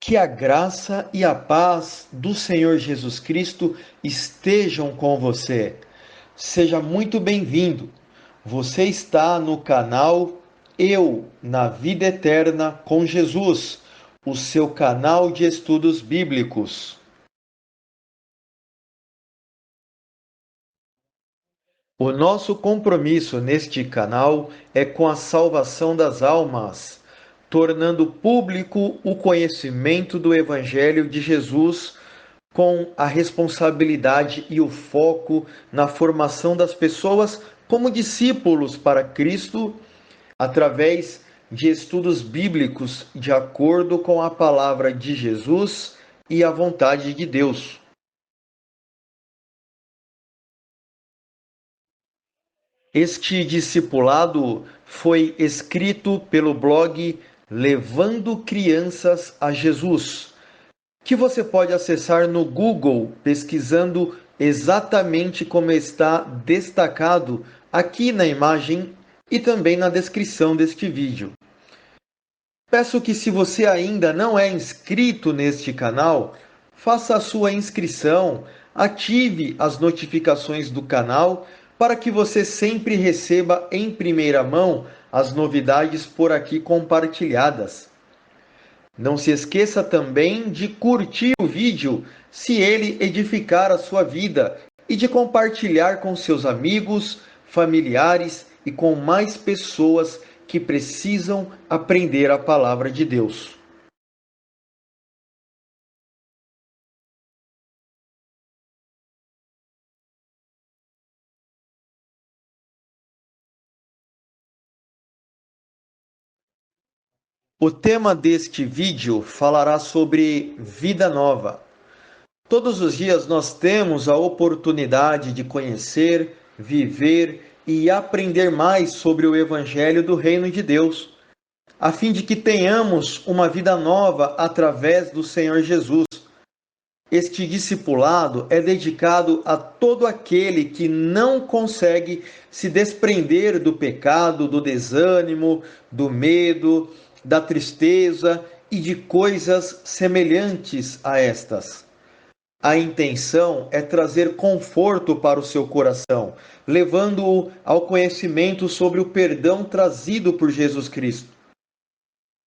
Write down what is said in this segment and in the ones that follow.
Que a graça e a paz do Senhor Jesus Cristo estejam com você. Seja muito bem-vindo. Você está no canal Eu na Vida Eterna com Jesus, o seu canal de estudos bíblicos. O nosso compromisso neste canal é com a salvação das almas, tornando público o conhecimento do Evangelho de Jesus com a responsabilidade e o foco na formação das pessoas como discípulos para Cristo, através de estudos bíblicos de acordo com a palavra de Jesus e a vontade de Deus. Este discipulado foi escrito pelo blog Levando Crianças a Jesus, que você pode acessar no Google pesquisando exatamente como está destacado aqui na imagem e também na descrição deste vídeo. Peço que, se você ainda não é inscrito neste canal, faça a sua inscrição, ative as notificações do canal para que você sempre receba em primeira mão as novidades por aqui compartilhadas. Não se esqueça também de curtir o vídeo se ele edificar a sua vida e de compartilhar com seus amigos, familiares e com mais pessoas que precisam aprender a palavra de Deus. O tema deste vídeo falará sobre vida nova. Todos os dias nós temos a oportunidade de conhecer, viver e aprender mais sobre o Evangelho do Reino de Deus, a fim de que tenhamos uma vida nova através do Senhor Jesus. Este discipulado é dedicado a todo aquele que não consegue se desprender do pecado, do desânimo, do medo, da tristeza e de coisas semelhantes a estas. A intenção é trazer conforto para o seu coração, levando-o ao conhecimento sobre o perdão trazido por Jesus Cristo.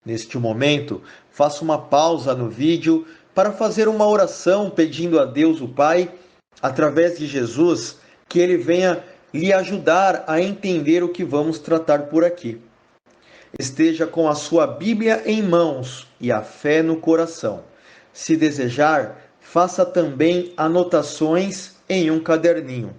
Neste momento, faça uma pausa no vídeo para fazer uma oração pedindo a Deus o Pai, através de Jesus, que Ele venha lhe ajudar a entender o que vamos tratar por aqui. Esteja com a sua Bíblia em mãos e a fé no coração. Se desejar, faça também anotações em um caderninho.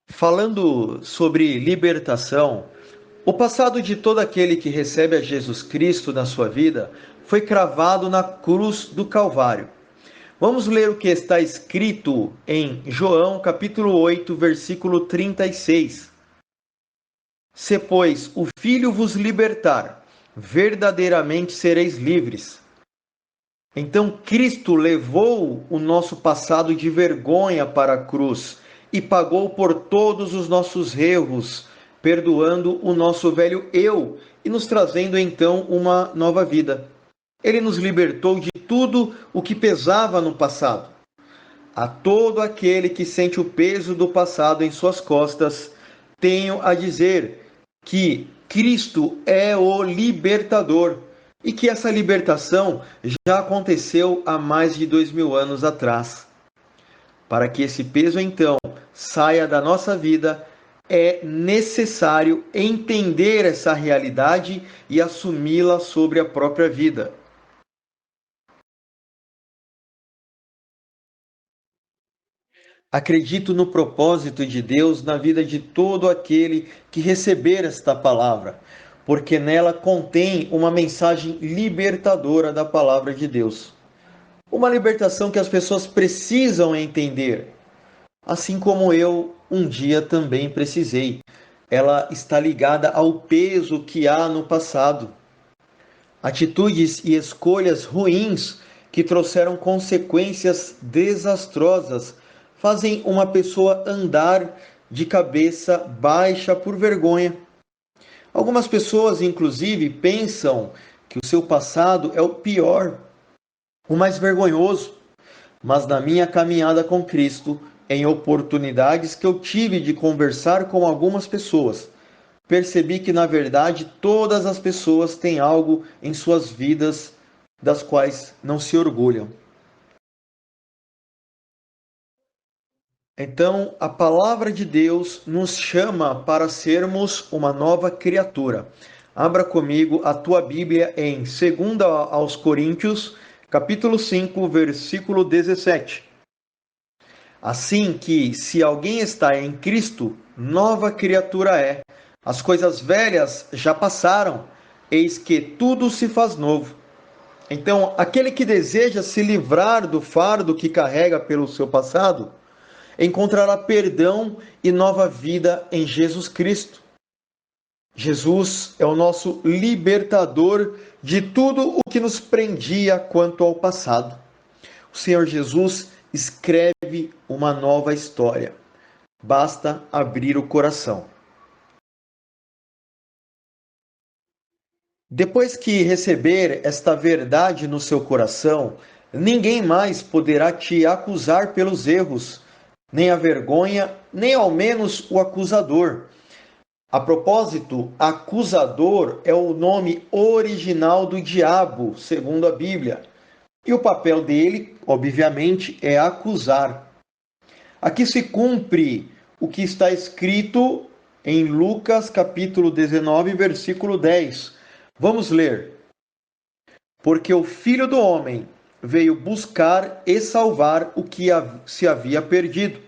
Falando sobre libertação, o passado de todo aquele que recebe a Jesus Cristo na sua vida foi cravado na cruz do Calvário. Vamos ler o que está escrito em João capítulo 8, versículo 36. Se, pois, o Filho vos libertar, verdadeiramente sereis livres. Então Cristo levou o nosso passado de vergonha para a cruz e pagou por todos os nossos erros, perdoando o nosso velho eu e nos trazendo então uma nova vida. Ele nos libertou de tudo o que pesava no passado. A todo aquele que sente o peso do passado em suas costas, tenho a dizer que Cristo é o libertador e que essa libertação já aconteceu há mais de 2000 anos atrás. Para que esse peso então saia da nossa vida, é necessário entender essa realidade e assumi-la sobre a própria vida. Acredito no propósito de Deus na vida de todo aquele que receber esta palavra, porque nela contém uma mensagem libertadora da palavra de Deus. Uma libertação que as pessoas precisam entender, assim como eu um dia também precisei. Ela está ligada ao peso que há no passado. Atitudes e escolhas ruins que trouxeram consequências desastrosas fazem uma pessoa andar de cabeça baixa por vergonha. Algumas pessoas, inclusive, pensam que o seu passado é o pior, o mais vergonhoso, mas na minha caminhada com Cristo, em oportunidades que eu tive de conversar com algumas pessoas, percebi que, na verdade, todas as pessoas têm algo em suas vidas das quais não se orgulham. Então, a palavra de Deus nos chama para sermos uma nova criatura. Abra comigo a tua Bíblia em 2 aos Coríntios, capítulo 5, versículo 17. Assim que, se alguém está em Cristo, nova criatura é. As coisas velhas já passaram, eis que tudo se faz novo. Então, aquele que deseja se livrar do fardo que carrega pelo seu passado, encontrará perdão e nova vida em Jesus Cristo. Jesus é o nosso libertador de tudo o que nos prendia quanto ao passado. O Senhor Jesus escreve uma nova história. Basta abrir o coração. Depois que receber esta verdade no seu coração, ninguém mais poderá te acusar pelos erros, nem a vergonha, nem ao menos o acusador. A propósito, acusador é o nome original do diabo, segundo a Bíblia. E o papel dele, obviamente, é acusar. Aqui se cumpre o que está escrito em Lucas capítulo 19, versículo 10. Vamos ler. Porque o Filho do Homem veio buscar e salvar o que se havia perdido.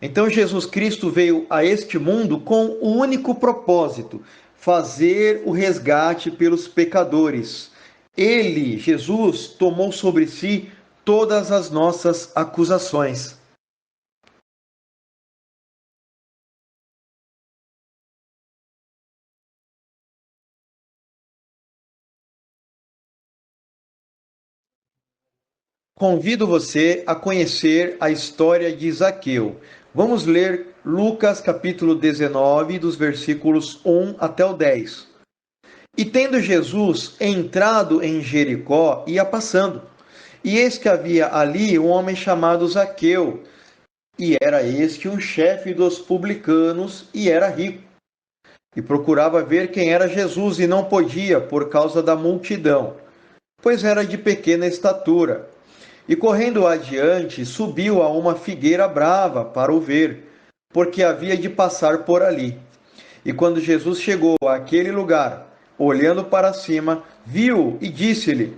Então Jesus Cristo veio a este mundo com o único propósito: fazer o resgate pelos pecadores. Ele, Jesus, tomou sobre si todas as nossas acusações. Convido você a conhecer a história de Zaqueu. Vamos ler Lucas capítulo 19, dos versículos 1 até o 10. E tendo Jesus entrado em Jericó, ia passando. E eis que havia ali um homem chamado Zaqueu, e era este um chefe dos publicanos, e era rico. E procurava ver quem era Jesus, e não podia, por causa da multidão, pois era de pequena estatura. E correndo adiante, subiu a uma figueira brava para o ver, porque havia de passar por ali. E quando Jesus chegou àquele lugar, olhando para cima, viu e disse-lhe: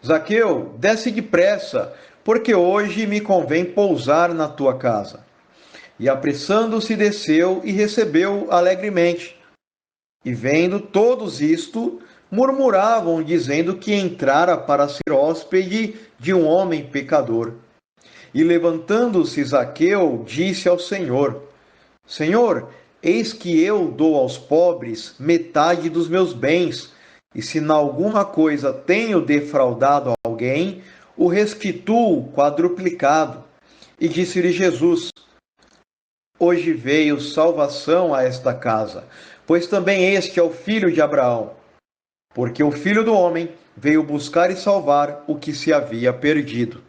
Zaqueu, desce depressa, porque hoje me convém pousar na tua casa. E apressando-se desceu e recebeu alegremente. E vendo todos isto, murmuravam, dizendo que entrara para ser hóspede de um homem pecador. E levantando-se Zaqueu, disse ao Senhor: Senhor, eis que eu dou aos pobres metade dos meus bens, e se em alguma coisa tenho defraudado alguém, o restituo quadruplicado. E disse-lhe Jesus: Hoje veio salvação a esta casa, pois também este é o filho de Abraão, porque o Filho do Homem veio buscar e salvar o que se havia perdido.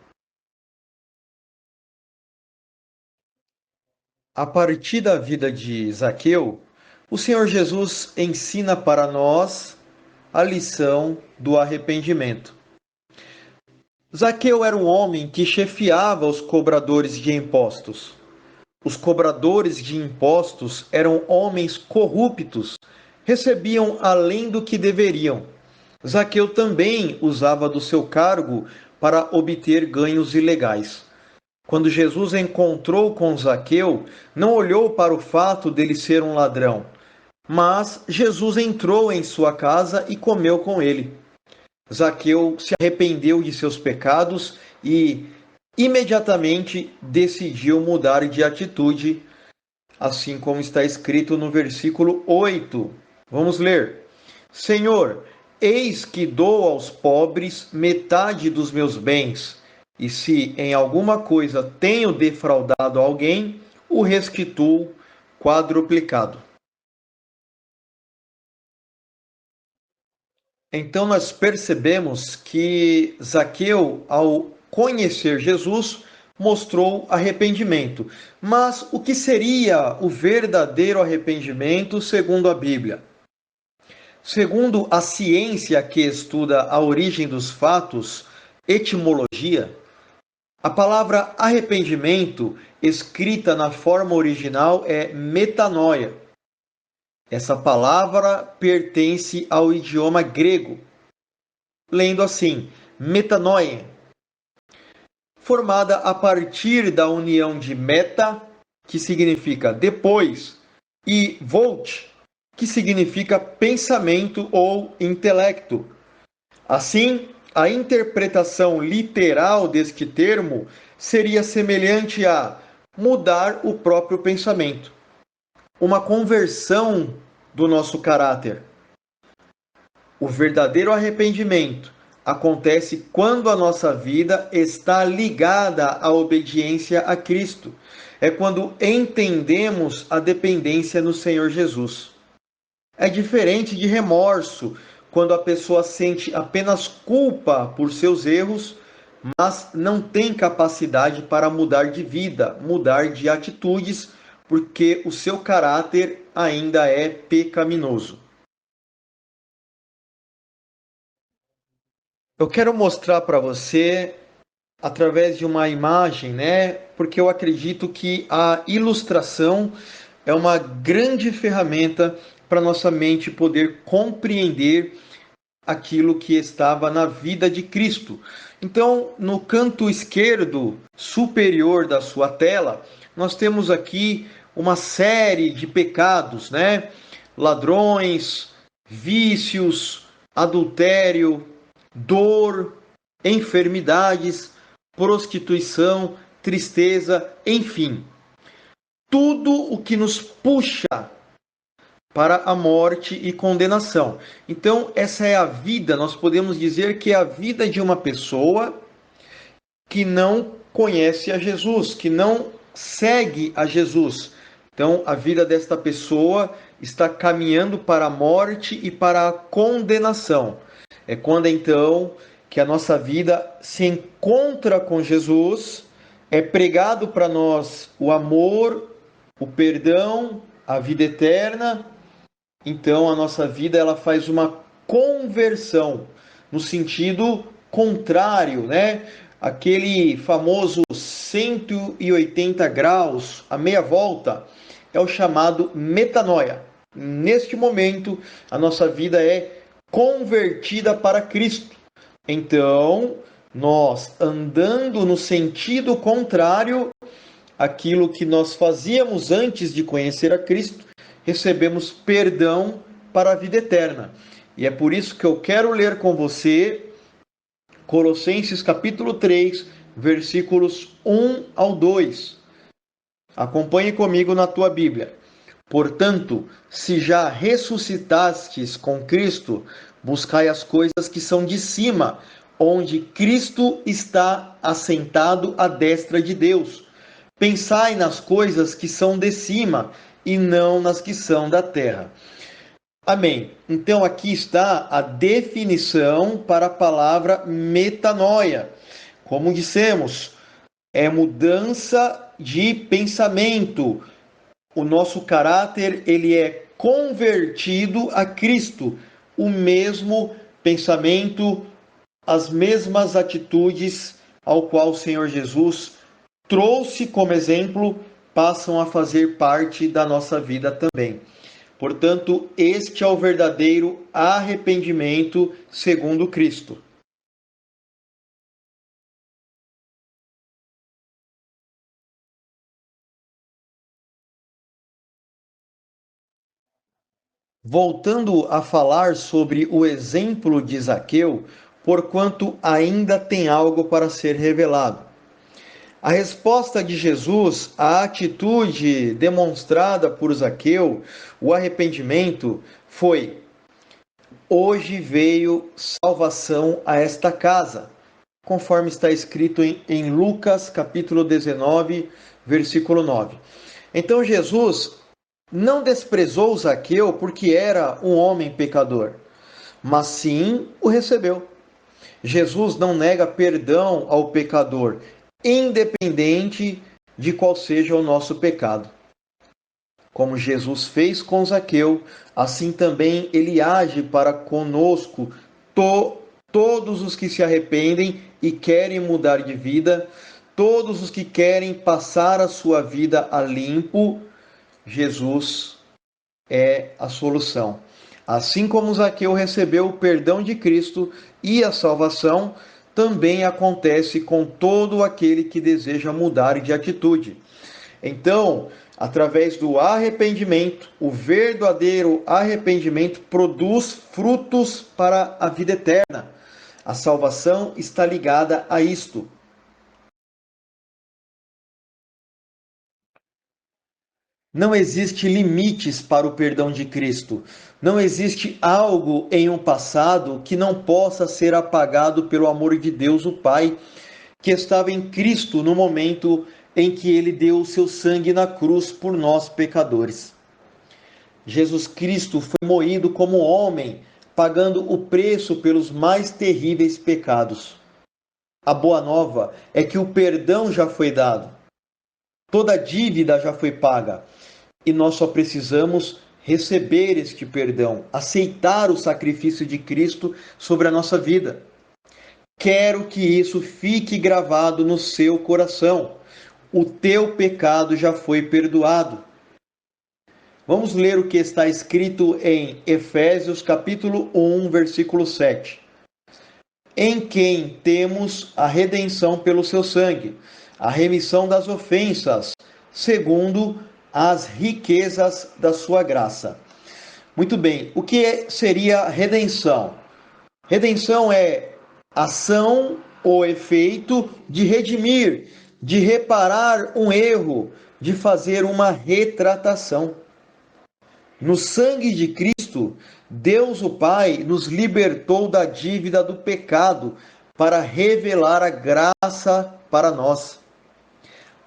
A partir da vida de Zaqueu, o Senhor Jesus ensina para nós a lição do arrependimento. Zaqueu era um homem que chefiava os cobradores de impostos. Os cobradores de impostos eram homens corruptos, recebiam além do que deveriam. Zaqueu também usava do seu cargo para obter ganhos ilegais. Quando Jesus encontrou com Zaqueu, não olhou para o fato dele ser um ladrão, mas Jesus entrou em sua casa e comeu com ele. Zaqueu se arrependeu de seus pecados e imediatamente decidiu mudar de atitude, assim como está escrito no versículo 8. Vamos ler. Senhor, eis que dou aos pobres metade dos meus bens, e se em alguma coisa tenho defraudado alguém, o restituo quadruplicado. Então nós percebemos que Zaqueu, ao conhecer Jesus, mostrou arrependimento. Mas o que seria o verdadeiro arrependimento segundo a Bíblia? Segundo a ciência que estuda a origem dos fatos, etimologia, a palavra arrependimento, escrita na forma original, é metanoia. Essa palavra pertence ao idioma grego, lendo assim, metanoia, formada a partir da união de meta, que significa depois, e volt, que significa pensamento ou intelecto. Assim, a interpretação literal deste termo seria semelhante a mudar o próprio pensamento, uma conversão do nosso caráter. O verdadeiro arrependimento acontece quando a nossa vida está ligada à obediência a Cristo. É quando entendemos a dependência no Senhor Jesus. É diferente de remorso, quando a pessoa sente apenas culpa por seus erros, mas não tem capacidade para mudar de vida, mudar de atitudes, porque o seu caráter ainda é pecaminoso. Eu quero mostrar para você através de uma imagem, né? Porque eu acredito que a ilustração é uma grande ferramenta para nossa mente poder compreender aquilo que estava na vida de Cristo. Então, no canto esquerdo superior da sua tela, nós temos aqui uma série de pecados, né? Ladrões, vícios, adultério, dor, enfermidades, prostituição, tristeza, enfim, tudo o que nos puxa para a morte e condenação. Então, essa é a vida, nós podemos dizer que é a vida de uma pessoa que não conhece a Jesus, que não segue a Jesus. Então, a vida desta pessoa está caminhando para a morte e para a condenação. É quando então que a nossa vida se encontra com Jesus, é pregado para nós o amor, o perdão, a vida eterna. Então a nossa vida ela faz uma conversão no sentido contrário, né? Aquele famoso 180 graus, a meia volta, é o chamado metanoia. Neste momento, a nossa vida é convertida para Cristo. Então, nós andando no sentido contrário àquilo que nós fazíamos antes de conhecer a Cristo, recebemos perdão para a vida eterna. E é por isso que eu quero ler com você Colossenses capítulo 3, versículos 1 ao 2. Acompanhe comigo na tua Bíblia. Portanto, se já ressuscitastes com Cristo, buscai as coisas que são de cima, onde Cristo está assentado à destra de Deus. Pensai nas coisas que são de cima e não nas que são da terra. Amém. Então aqui está a definição para a palavra metanoia. Como dissemos, é mudança de pensamento. O nosso caráter ele é convertido a Cristo, o mesmo pensamento, as mesmas atitudes ao qual o Senhor Jesus trouxe como exemplo, passam a fazer parte da nossa vida também. Portanto, este é o verdadeiro arrependimento segundo Cristo. Voltando a falar sobre o exemplo de Zaqueu, porquanto ainda tem algo para ser revelado. A resposta de Jesus à atitude demonstrada por Zaqueu, o arrependimento, foi: hoje veio salvação a esta casa, conforme está escrito em Lucas capítulo 19, versículo 9. Então Jesus não desprezou Zaqueu porque era um homem pecador, mas sim o recebeu. Jesus não nega perdão ao pecador, independente de qual seja o nosso pecado. Como Jesus fez com Zaqueu, assim também ele age para conosco, todos os que se arrependem e querem mudar de vida, todos os que querem passar a sua vida a limpo. Jesus é a solução. Assim como Zaqueu recebeu o perdão de Cristo e a salvação, também acontece com todo aquele que deseja mudar de atitude. Então, através do arrependimento, o verdadeiro arrependimento produz frutos para a vida eterna. A salvação está ligada a isto. Não existe limites para o perdão de Cristo. Não existe algo em um passado que não possa ser apagado pelo amor de Deus, o Pai, que estava em Cristo no momento em que ele deu o seu sangue na cruz por nós pecadores. Jesus Cristo foi moído como homem, pagando o preço pelos mais terríveis pecados. A boa nova é que o perdão já foi dado. Toda dívida já foi paga. E nós só precisamos receber este perdão, aceitar o sacrifício de Cristo sobre a nossa vida. Quero que isso fique gravado no seu coração. O teu pecado já foi perdoado. Vamos ler o que está escrito em Efésios capítulo 1, versículo 7. Em quem temos a redenção pelo seu sangue, a remissão das ofensas, segundo as riquezas da sua graça. Muito bem, o que seria redenção? Redenção é ação ou efeito de redimir, de reparar um erro, de fazer uma retratação. No sangue de Cristo, Deus o Pai nos libertou da dívida do pecado para revelar a graça para nós.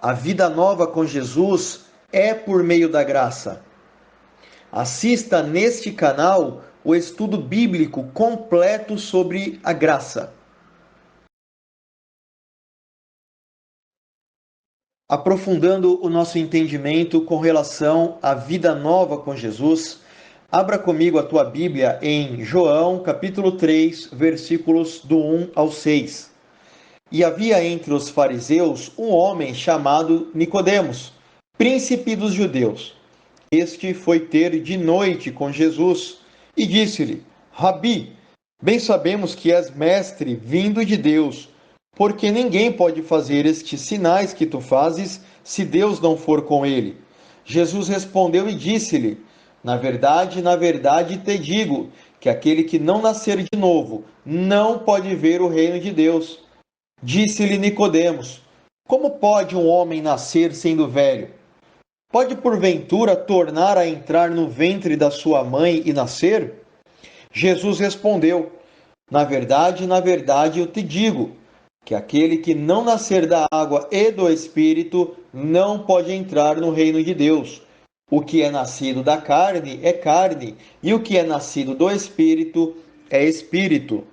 A vida nova com Jesus é por meio da graça. Assista neste canal o estudo bíblico completo sobre a graça. Aprofundando o nosso entendimento com relação à vida nova com Jesus, abra comigo a tua Bíblia em João, capítulo 3, versículos do 1 ao 6. E havia entre os fariseus um homem chamado Nicodemos, príncipe dos judeus. Este foi ter de noite com Jesus e disse-lhe: Rabi, bem sabemos que és mestre vindo de Deus, porque ninguém pode fazer estes sinais que tu fazes se Deus não for com ele. Jesus respondeu e disse-lhe: na verdade te digo que aquele que não nascer de novo não pode ver o reino de Deus. Disse-lhe Nicodemos: como pode um homem nascer sendo velho? Pode porventura tornar a entrar no ventre da sua mãe e nascer? Jesus respondeu: na verdade eu te digo que aquele que não nascer da água e do Espírito não pode entrar no reino de Deus. O que é nascido da carne é carne, e o que é nascido do Espírito é espírito.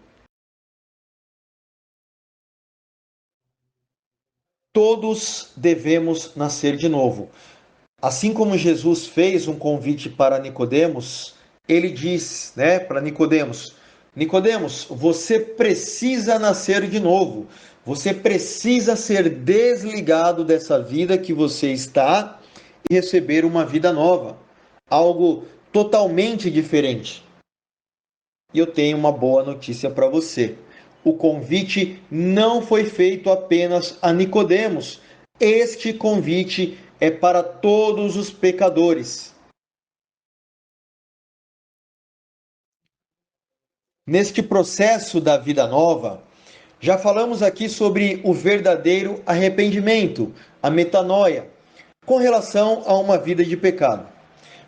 Todos devemos nascer de novo. Assim como Jesus fez um convite para Nicodemos, ele diz, para Nicodemos: Nicodemos, você precisa nascer de novo. Você precisa ser desligado dessa vida que você está e receber uma vida nova, algo totalmente diferente. E eu tenho uma boa notícia para você. O convite não foi feito apenas a Nicodemos. Este convite é para todos os pecadores. Neste processo da vida nova, já falamos aqui sobre o verdadeiro arrependimento, a metanoia, com relação a uma vida de pecado.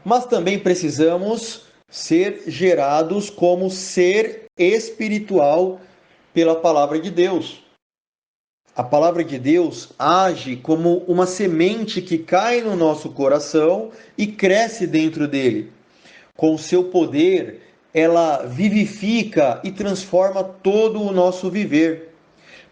Mas também precisamos ser gerados como ser espiritual pela palavra de Deus. A palavra de Deus age como uma semente que cai no nosso coração e cresce dentro dele. Com o seu poder, ela vivifica e transforma todo o nosso viver.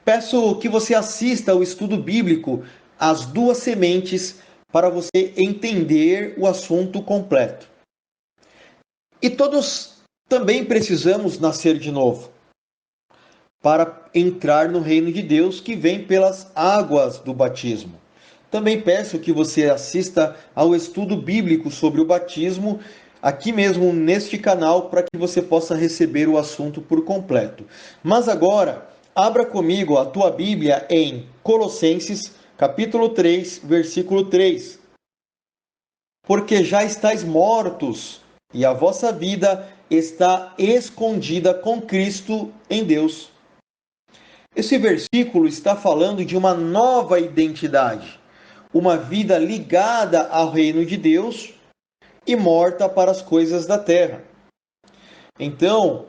Peço que você assista ao estudo bíblico As Duas Sementes para você entender o assunto completo. E todos também precisamos nascer de novo para entrar no reino de Deus que vem pelas águas do batismo. Também peço que você assista ao estudo bíblico sobre o batismo aqui mesmo neste canal para que você possa receber o assunto por completo. Mas agora, abra comigo a tua Bíblia em Colossenses, capítulo 3, versículo 3. Porque já estáis mortos e a vossa vida está escondida com Cristo em Deus. Esse versículo está falando de uma nova identidade, uma vida ligada ao reino de Deus e morta para as coisas da terra. Então,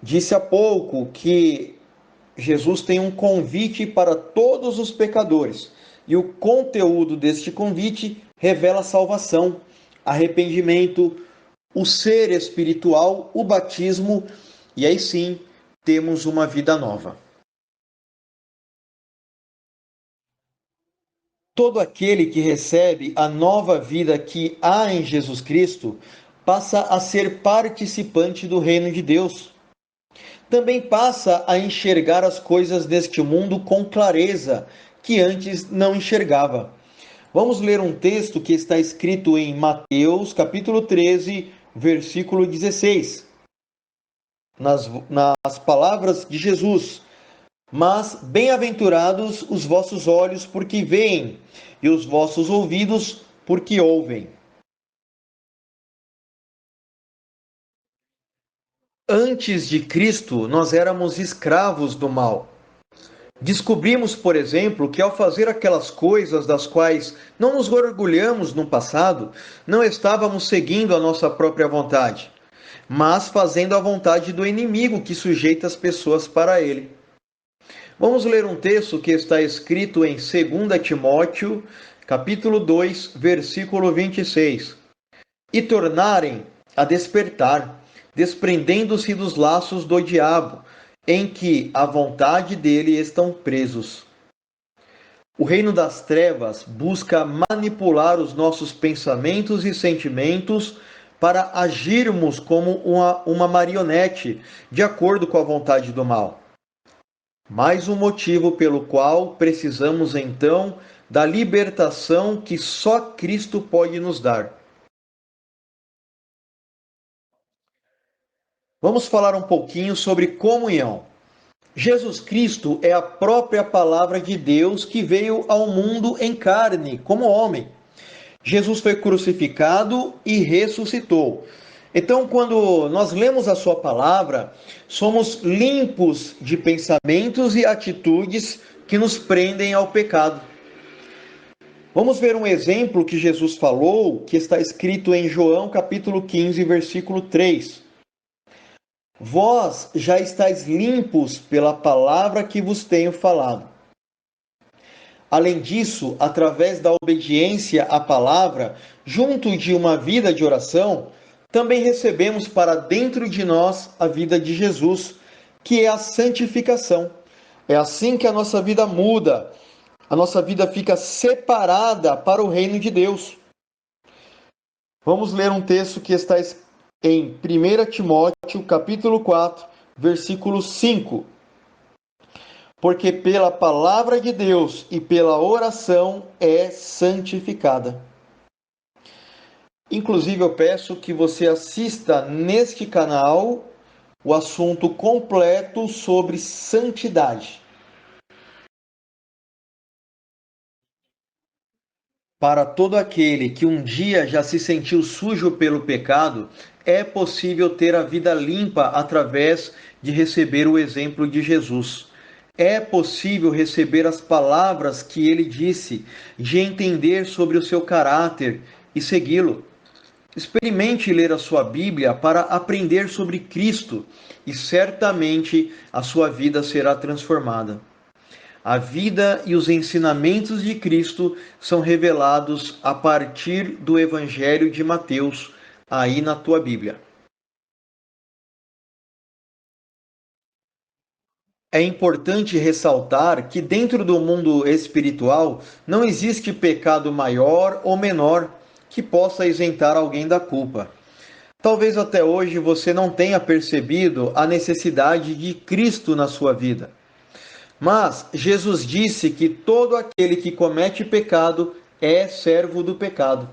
disse há pouco que Jesus tem um convite para todos os pecadores, e o conteúdo deste convite revela salvação, arrependimento, o ser espiritual, o batismo, e aí sim temos uma vida nova. Todo aquele que recebe a nova vida que há em Jesus Cristo passa a ser participante do reino de Deus. Também passa a enxergar as coisas deste mundo com clareza, que antes não enxergava. Vamos ler um texto que está escrito em Mateus, capítulo 13, versículo 16. Nas palavras de Jesus: Mas bem-aventurados os vossos olhos, porque veem, e os vossos ouvidos, porque ouvem. Antes de Cristo, nós éramos escravos do mal. Descobrimos, por exemplo, que ao fazer aquelas coisas das quais não nos orgulhamos no passado, não estávamos seguindo a nossa própria vontade, mas fazendo a vontade do inimigo que sujeita as pessoas para ele. Vamos ler um texto que está escrito em 2 Timóteo, capítulo 2, versículo 26. E tornarem a despertar, desprendendo-se dos laços do diabo, em que a vontade dele estão presos. O reino das trevas busca manipular os nossos pensamentos e sentimentos para agirmos como uma marionete, de acordo com a vontade do mal. Mais um motivo pelo qual precisamos então da libertação que só Cristo pode nos dar. Vamos falar um pouquinho sobre comunhão. Jesus Cristo é a própria palavra de Deus que veio ao mundo em carne, como homem. Jesus foi crucificado e ressuscitou. Então, quando nós lemos a sua palavra, somos limpos de pensamentos e atitudes que nos prendem ao pecado. Vamos ver um exemplo que Jesus falou, que está escrito em João capítulo 15, versículo 3. Vós já estáis limpos pela palavra que vos tenho falado. Além disso, através da obediência à palavra, junto de uma vida de oração, também recebemos para dentro de nós a vida de Jesus, que é a santificação. É assim que a nossa vida muda, a nossa vida fica separada para o reino de Deus. Vamos ler um texto que está em 1 Timóteo, capítulo 4, versículo 5. Porque pela palavra de Deus e pela oração é santificada. Inclusive, eu peço que você assista neste canal o assunto completo sobre santidade. Para todo aquele que um dia já se sentiu sujo pelo pecado, é possível ter a vida limpa através de receber o exemplo de Jesus. É possível receber as palavras que ele disse, de entender sobre o seu caráter e segui-lo. Experimente ler a sua Bíblia para aprender sobre Cristo e certamente a sua vida será transformada. A vida e os ensinamentos de Cristo são revelados a partir do Evangelho de Mateus, aí na tua Bíblia. É importante ressaltar que dentro do mundo espiritual não existe pecado maior ou menor que possa isentar alguém da culpa. Talvez até hoje você não tenha percebido a necessidade de Cristo na sua vida. Mas Jesus disse que todo aquele que comete pecado é servo do pecado.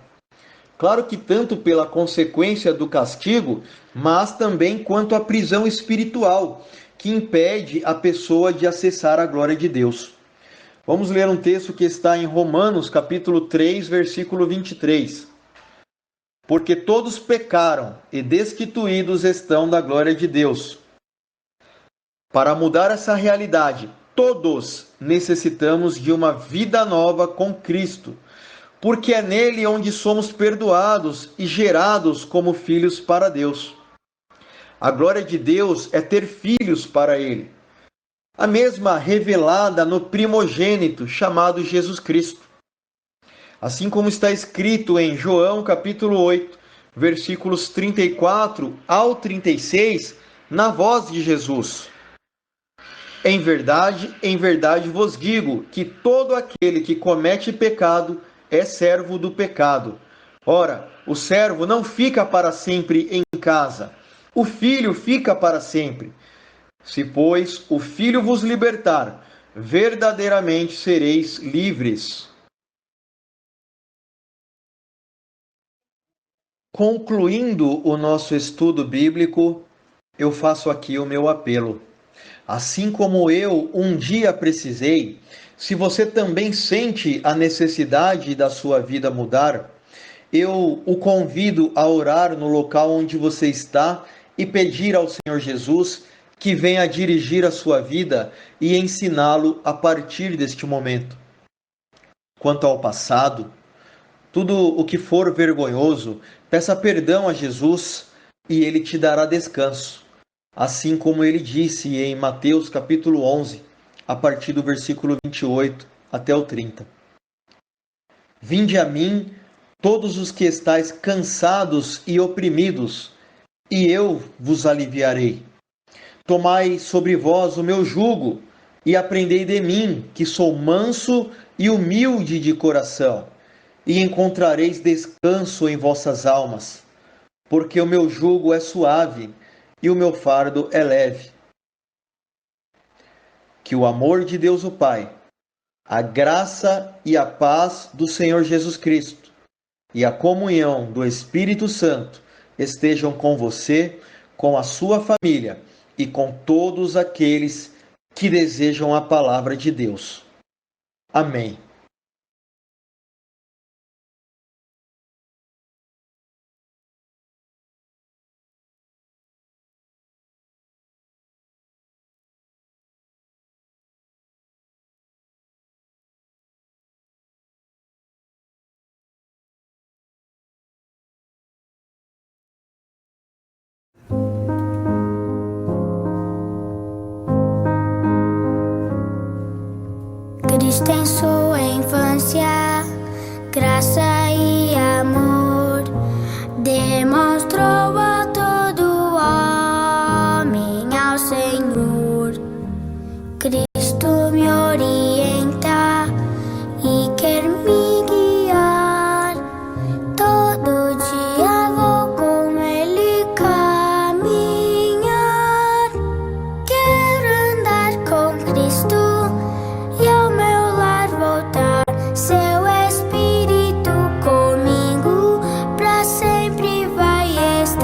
Claro que tanto pela consequência do castigo, mas também quanto à prisão espiritual, que impede a pessoa de acessar a glória de Deus. Vamos ler um texto que está em Romanos, capítulo 3, versículo 23. Porque todos pecaram e destituídos estão da glória de Deus. Para mudar essa realidade, todos necessitamos de uma vida nova com Cristo, porque é nele onde somos perdoados e gerados como filhos para Deus. A glória de Deus é ter filhos para Ele, a mesma revelada no primogênito chamado Jesus Cristo. Assim como está escrito em João capítulo 8, versículos 34 ao 36, na voz de Jesus. Em verdade vos digo que todo aquele que comete pecado é servo do pecado. Ora, o servo não fica para sempre em casa, o filho fica para sempre. Se, pois, o filho vos libertar, verdadeiramente sereis livres. Concluindo o nosso estudo bíblico, eu faço aqui o meu apelo. Assim como eu um dia precisei, se você também sente a necessidade da sua vida mudar, eu o convido a orar no local onde você está e pedir ao Senhor Jesus que venha dirigir a sua vida e ensiná-lo a partir deste momento. Quanto ao passado, tudo o que for vergonhoso, peça perdão a Jesus e ele te dará descanso. Assim como ele disse em Mateus capítulo 11, a partir do versículo 28 até o 30. Vinde a mim, todos os que estáis cansados e oprimidos, e eu vos aliviarei. Tomai sobre vós o meu jugo, e aprendei de mim, que sou manso e humilde de coração, e encontrareis descanso em vossas almas, porque o meu jugo é suave e o meu fardo é leve. Que o amor de Deus o Pai, a graça e a paz do Senhor Jesus Cristo e a comunhão do Espírito Santo estejam com você, com a sua família e com todos aqueles que desejam a palavra de Deus. Amém. Cristo em sua infância, graça e amor, demonstrou a todo homem ao Senhor. Cristo me orienta e quer me guiar, todo dia vou com Ele caminhar. Quero andar com Cristo e ao meu lar voltar, seu Espírito comigo pra sempre vai estar.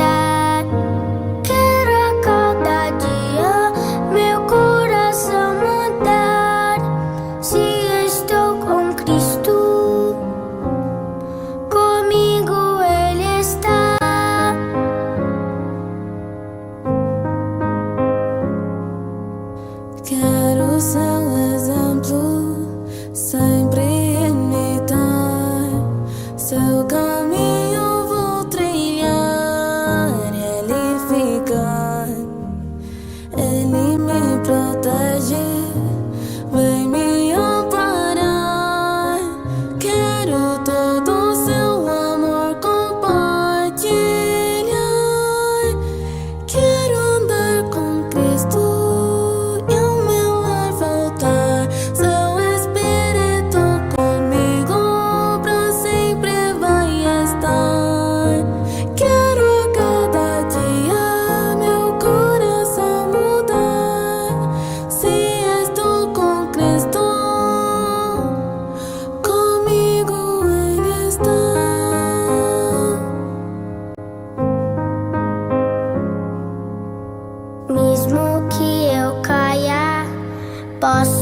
posso